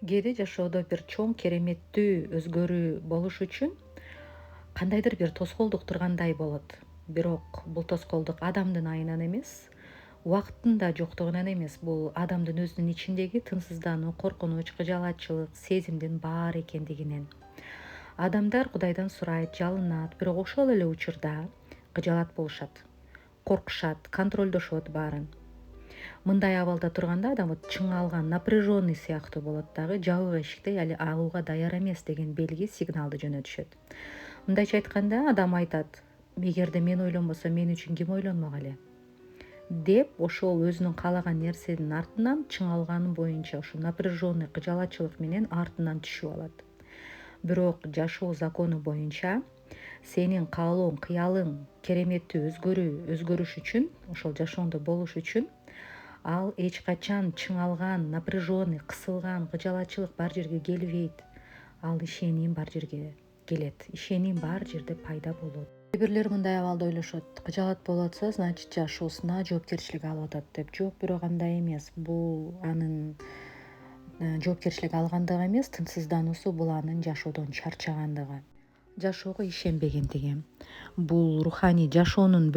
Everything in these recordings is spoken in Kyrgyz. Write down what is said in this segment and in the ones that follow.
кээде жашоодо бир чоң кереметтүү өзгөрүү болуш үчүн кандайдыр бир тоскоолдук тургандай болот. Бирок бул тоскоолдук адамдын айынан эмес, убакыттын да жоктугунан эмес, бул адамдын өзүнүн ичиндеги тынчсыздануу, коркунуч, кыжаалатчылык, сезимдин баары экендигинен. Адамдар Кудайдан сурайт, жалынат, бирок ошол эле учурда кыжаалат болушат, коркушат, контролдошот баарын. Мындай абалда турганда адам чыңалган, напряженный сыяктуу болот дагы, жабык эшиктей али алууга даяр эмес деген белги, сигналды жөнөтүшөт. Мындайча айтканда, адам айтат: эгерде мен ойлонбосом, мен үчүн ким ойлонмок эле? Деп ошол өзүнүн каалаган нерсенин артынан чыңалганы боюнча ушул напряженный кыжаалатчылык менен артынан түшүп алат. Бирок жашоо закону боюнча сенин каалооң, кыялың кереметтүү өзгөрүш үчүн, ошол жашоондо болуш үчүн ал эч качан чыңалган, напряженный, кысылган, кыжаалатчылык бар жерге келбейт. Ал ишеним бар жерге келет, ишеним бар жерде пайда болот. Кээ бирлер мындай абалда ойлошот: кыжаалат болуп атса, значит жашоосуна жоопкерчилик алып атат деп. Жок, бирок андай эмес. Бул анын жоопкерчилик алгандыгы эмес, тынчсыздануусу бул анын жашоодон чарчагандыгы, жашоого ишенбегендиги. Бул руханий жашоонун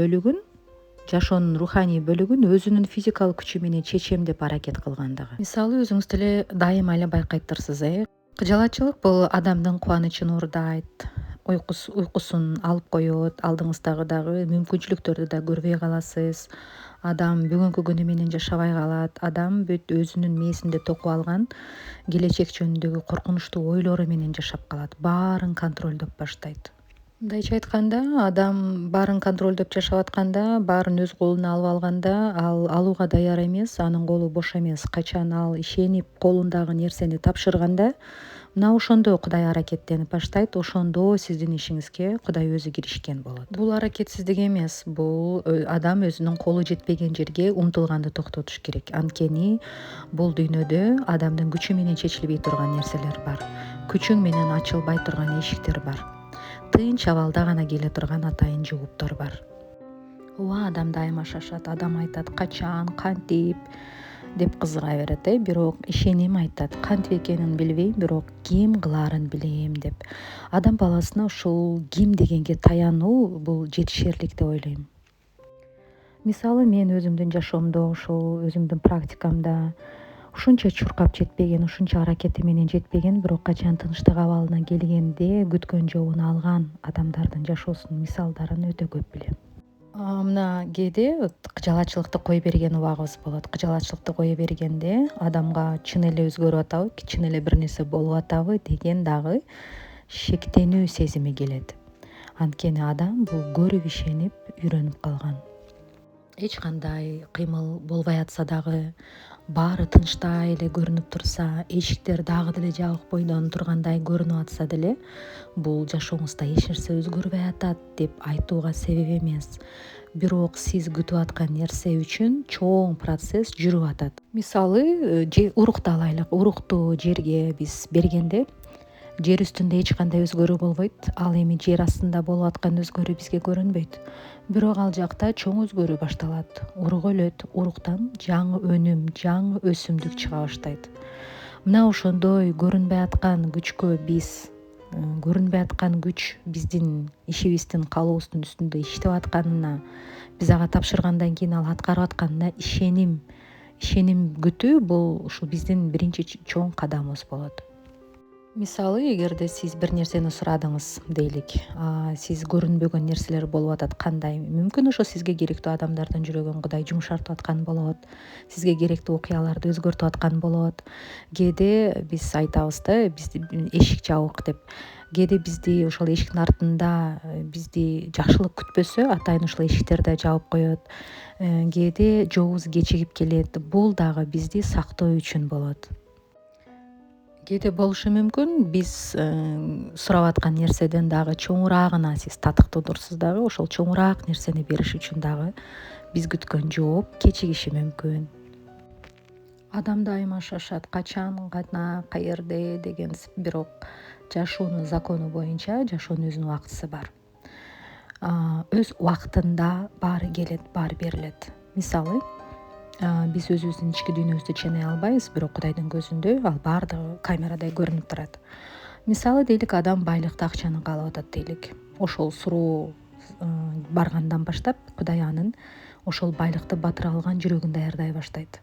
руханий бөлүгүн өзүнүн физикалык күчү менен чечемдеп аракет кылгандыгы. Мисалы, өзүңүз деле дайыма эле байкайттырсыз, кыжаалатчылык бул адамдын кубанычын уурдайт, уйкусун алып коет, алдыңыздагы дагы мүмкүнчүлүктөрдү да көрбөй каласыз. Адам бүгүнкү күнү менен жашабай калат. Адам бүт өзүнүн мээсинде токуп алган келечек жөнүндөгү коркунучтуу ойлору менен жашап калат. Баарын контролдоп баштайт. Мындайча айтканда, адам баарын контролдоп жашап атканда, баарын өз колуна алып алганда, ал алууга даяр эмес, анын колу бош эмес. Качан ал ишенип колундагы нерсени тапшырганда, мына ошондо Кудай аракеттенип баштайт, ошондо сиздин ишиңизге Кудай өзү киришкен болот. Бул аракетсиздик эмес, бул адам өзүнүн колу жетпеген жерге умтулганды токтотуш керек. Анткени бул дүйнөдө адамдын күчү менен чечилбей турган нерселер бар. Күчүң менен ачылбай турган эшиктер бар. Тынч абалда гана келе турган атайын жооптор бар. Ооба, адам дайыма шашат. Адам айтат: качан, кантип деп кызыга берет, бирок ишеним айтат: кантип экенин билбейм, бирок ким кылаарын билем деп. Адам баласына ушул ким дегенге таянуу бул жетишерлик деп ойлойм. Мисалы, мен өзүмдүн жашоомдо, ушул өзүмдүн практикамда ушунча чуркап жетпеген, ушунча аракети менен жетпеген, бирок качан тынчтык абалына келгенде күткөн жообун алган адамдардын жашоосунун мисалдарын өтө көп билем. Мына кээде кыжаалатчылыкты кое берген убагыбыз болот. Кыжаалатчылыкты кое бергенде адамга чын эле өзгөрүп атабы, чын эле бир нерсе болуп атабы деген дагы шектенүү сезими келет. Анткени адам бул көрүп ишенип үйрөнүп калган. Эч кандай кыймыл болбой атса дагы, баары тынчтай эле көрүнүп турса, эшиктер дагы деле жабык бойдон тургандай көрүнүп атса деле, бул жашооңузда эч нерсе өзгөрбөй атат деп айтууга себеп эмес. Бирок сиз күтүп аткан нерсе үчүн чоң процесс жүрүп атат. Мисалы, урукту алайлык. Урукту жерге биз бергенде жер үстүндө эч кандай өзгөрүү болбойт. Ал эми жер астында болуп аткан өзгөрүү бизге көрүнбөйт. Бирок ал жакта чоң өзгөрүү башталат. Урук өлөт, уруктан жаңы өнүм, жаңы өсүмдүк чыга баштайт. Мына ошондой көрүнбөй аткан күч биздин ишибиздин, каалообуздун үстүндө иштеп атканына, биз ага тапшыргандан кийин ал аткарып атканына ишеним күтүү бул ушул биздин биринчи чоң кадамыбыз болот. Мисалы, эгерде сиз бир нерсени сурадыңыз дейли, сиз көрүнбөгөн нерселер болуп атат, кандай? Мүмкүн ошо сизге керектүү адамдардын жүрөгүн Кудай жумшартып аткан болот, сизге керектүү окуяларды өзгөртүп аткан болот. Кээде биз айтабыз бизди эшик жабык деп. Кээде бизди ошол эшиктин артында бизди жакшылык күтпөсө, атайын ушул эшиктерди жаап коет. Кээде жолубуз кечигип келет. Бул дагы бизди сактоо үчүн болот. Кээде болушу мүмкүн, биз сурап аткан нерседен дагы чоңураагына сиз татыктуудурсуз дагы, ошол чоңураак нерсени бериш үчүн дагы биз күткөн жооп кечигиши мүмкүн. Адам дайыма шашат: качан, кана, каерде деген, бирок жашоонун закону боюнча жашоонун өзүнүн убактысы бар. Өз убактында баары келет, баары берилет. Мисалы, Биз өзүбүздүн ички дүйнөбүздү ченей албайбыз, бирок Кудайдын көзүндө ал баардыгы камерадай көрүнүп турат. Мисалы дейлик, адам байлыкты, акчаны каалап атат дейлик. Ошол суроо баргандан баштап Кудай анын ошол байлыкты батыра алган жүрөгүн даярдай баштайт.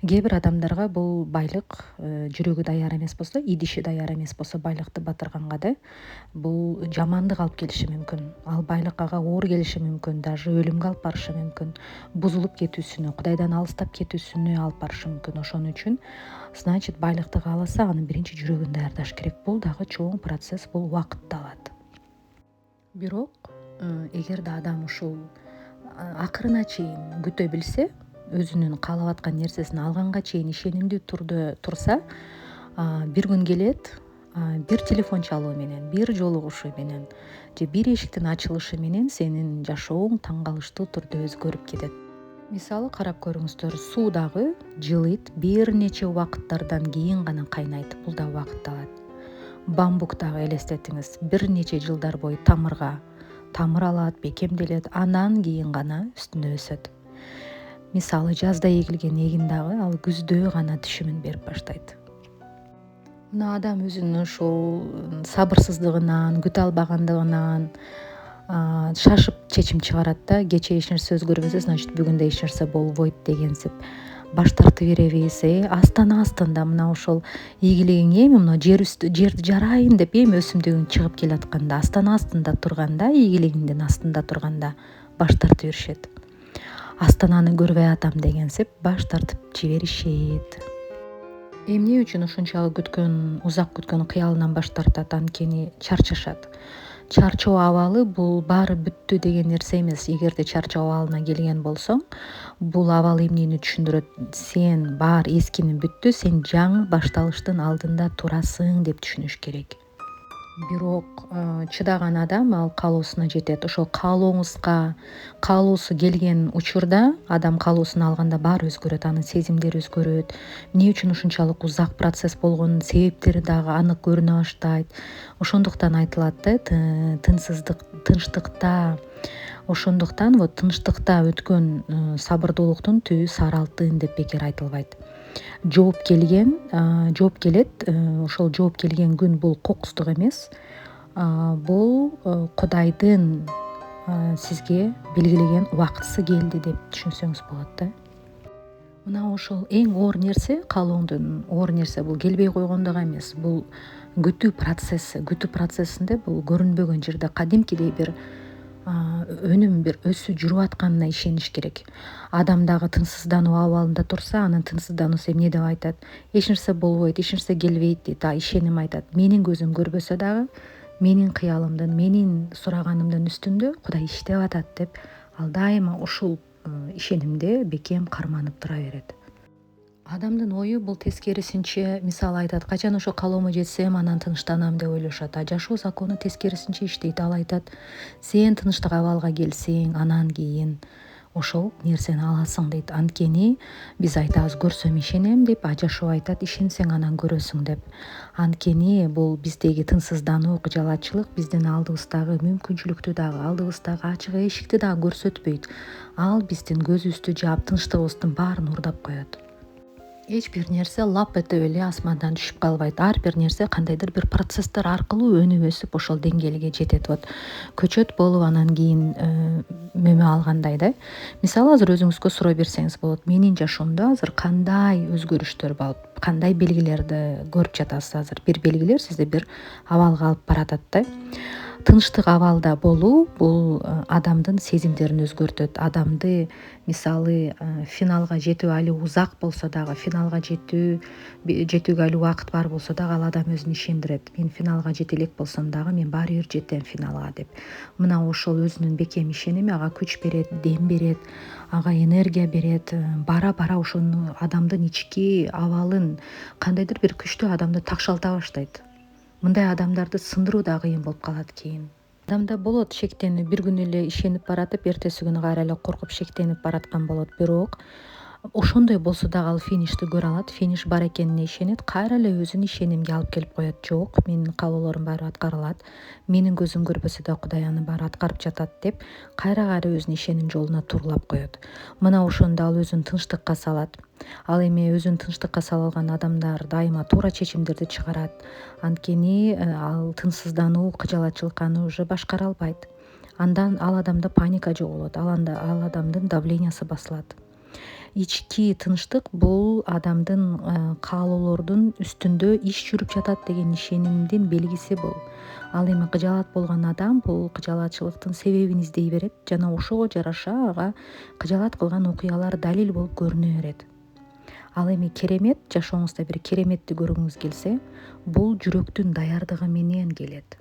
Кээ бир адамдарга бул байлык жүрөгү даяр эмес болсо, идиши даяр эмес болсо байлыкты батырганга да бул жамандык алып келиши мүмкүн. Ал байлык ага оор келиши мүмкүн, даже өлүмгө алып барышы мүмкүн, бузулуп кетүүсүнө, Кудайдан алыстап кетүүсүнө алып барышы мүмкүн. Ошон үчүн значит байлыкты кааласа, анын биринчи жүрөгүн даярдаш керек. Бул дагы чоң процесс, бул убакытты алат. Бирок эгерде адам ушул акырына чейин күтө билсе, өзүнүн каалап аткан нерсесин алганга чейин ишенимдүү турса, бир күн келет, бир телефон чалуу менен, бир жолугушуу менен же бир эшиктин ачылышы менен сенин жашооң таң калыштуу түрдө өзгөрүп кетет. Мисалы карап көрүңүздөр, суу дагы жылыйт, бир нече убакыттардан кийин гана кайнайт, бул да убакыт алат. Бамбук дагы элестетиңиз, бир нече жылдар бою тамыр алат, бекемделет, андан кийин гана үстүнө өсөт. Мисалы жазда эгилген эгин дагы ал күздө гана түшүмүн берип баштайт. Мына адам өзүнүн ушул сабырсыздыгынан, күтө албагандыгынан шашып чечим чыгарат да, кечээ эч нерсе өзгөрбөсө, значит бүгүн да эч нерсе болбойт дегенсип баш тартып беребиз. Астан-астында мына ошол ийгилигиң эми мына жерди жарайын деп эми өсүмдүгүң чыгып келатканда, астан-астында турганда, ийгилигиңдин астында турганда баш тартып беришет. Астананы көрбөй атам дегенсип баш тартып жиберишет. Эмне үчүн ушунчалык узак күткөн кыялынан баш тартат? Анткени чарчашат. Чарчоо абалы бул баары бүттү деген нерсе эмес. Эгерде чарчоо абалына келген болсоң, бул абал эмнени түшүндүрөт? Сен баары эскини бүттү, сен жаңы башталыштын алдында турасың деп түшүнүш керек. Бирок чыдаган адам ал каалоосуна жетет. Ошол каалоосу келген учурда, адам каалоосун алганда баары өзгөрөт, анын сезимдери өзгөрөт. Эмне үчүн ушунчалык узак процесс болгонунун себептери дагы анык көрүнө баштайт. Ошондуктан айтылат да, тынчтыкта өткөн сабырдуулуктун түбү сары алтын деп бекер айтылбайт. Жооп келет, ошол жооп келген күн бул кокустук эмес, бул Кудайдын сизге белгилеген убактысы келди деп түшүнсөңүз болот да. Мына ошол эң оор нерсе, каалооңдун оор нерсе бул келбей койгондугу эмес, бул күтүү процесси. Күтүү процессинде бул көрүнбөгөн жерде кадимкидей бир өнүм, бир өсүү жүрүп атканына ишениш керек. Адам дагы тынчсыздануу абалында турса, анын тынчсыздануусу эмне деп айтат? Эч нерсе болбойт, эч нерсе келбейт дейт. Ишеним айтат. Менин көзүм көрбөсө дагы, менин кыялымдын, менин сураганымдын үстүндө Кудай иштеп атат деп, ал дайыма ушул ишенимде бекем карманып тура берет. Адамдын ою бул тескерисинче, мисалы айтат, качан ошо каалоомо жетсем анан тынчтанам деп ойлошот. Жашоо закону тескерисинче иштейт. Ал айтат, сен тынчтык абалга келсең, анан кийин ошол нерсени аласың дейт. Анткени биз айтабыз, көрсөм ишенем деп, жашоо айтат, ишенсең анан көрөсүң деп. Анткени бул биздеги тынчсыздануу, кыжалатчылык биздин алдыбыздагы мүмкүнчүлүктү дагы, алдыбыздагы ачык эшикти дагы көрсөтпөйт. Ал биздин көзүбүздү жаап, тынчтыгыбыздын баарын уурдап коет. Эч бир нерсе лап этип эле асмандан түшүп калбайт. Ар бир нерсе кандайдыр бир процесстер аркылуу өнүп өсүп ошол деңгээлге жетет. Көчөт болуп анан кийин мөмө алгандай да. Мисалы азыр өзүңүзгө суроо берсеңиз болот, менин жашоомдо азыр кандай өзгөрүштөр болуп, кандай белгилерди көрүп жатасыз азыр? Бир белгилер сизди бир абалга алып баратат да. Тынчтык абалда болуу бул адамдын сезимдерин өзгөртөт. Адамды мисалы финалга жетүү али узак болсо дагы, финалга жетүүгө али убакыт бар болсо дагы, ал адам өзүн ишендирет. Мен финалга жете элек болсом дагы мен баары бир жетем финалга деп. Мына ошол өзүнүн бекем ишеними ага күч берет, дем берет, ага энергия берет. Бара-бара ошону адамдын ички абалын кандайдыр бир күчтүү адамды такшалта баштайт. Мындай адамдарды сындыруу да кыйын болуп калат кийин. Адамда болот шектенүү, бир күнү эле ишенип баратып, эртеси күнү кайра эле коркуп шектенип бараткан болот. Бирок ошондой болсо дагы ал финишти көрө алат, финиш бар экенине ишенет, кайра эле өзүн ишенимге алып келип коет. Жок, менин каалоолорум баары аткарылат, менин көзүм көрбөсө да Кудай аны баары аткарып жатат деп кайра өзүнүн ишеним жолуна тууралап коет. Мына ошондо ал өзүн тынчтыкка салат. Ал эми өзүн тынчтыкка сала алган адамдар дайыма туура чечимдерди чыгарат. Анткени ал тынчсыздануу, кыжалатчылыкка аны уже башкара албайт. Андан ал адамда паника жоголот, ал адамдын давлениясы басылат. Ички тынчтык бул адамдын каалоолордун үстүндө иш жүрүп жатат деген ишенимдин белгиси бул. Ал эми кыжаалат болгон адам бул кыжалатчылыктын себебин издей берет жана ошого жараша ага кыжаалат кылган окуялар далил болуп көрүнө берет. Ал эми керемет, жашооңузда бир кереметти көргүңүз келсе, бул жүрөктүн даярдыгы менен келет.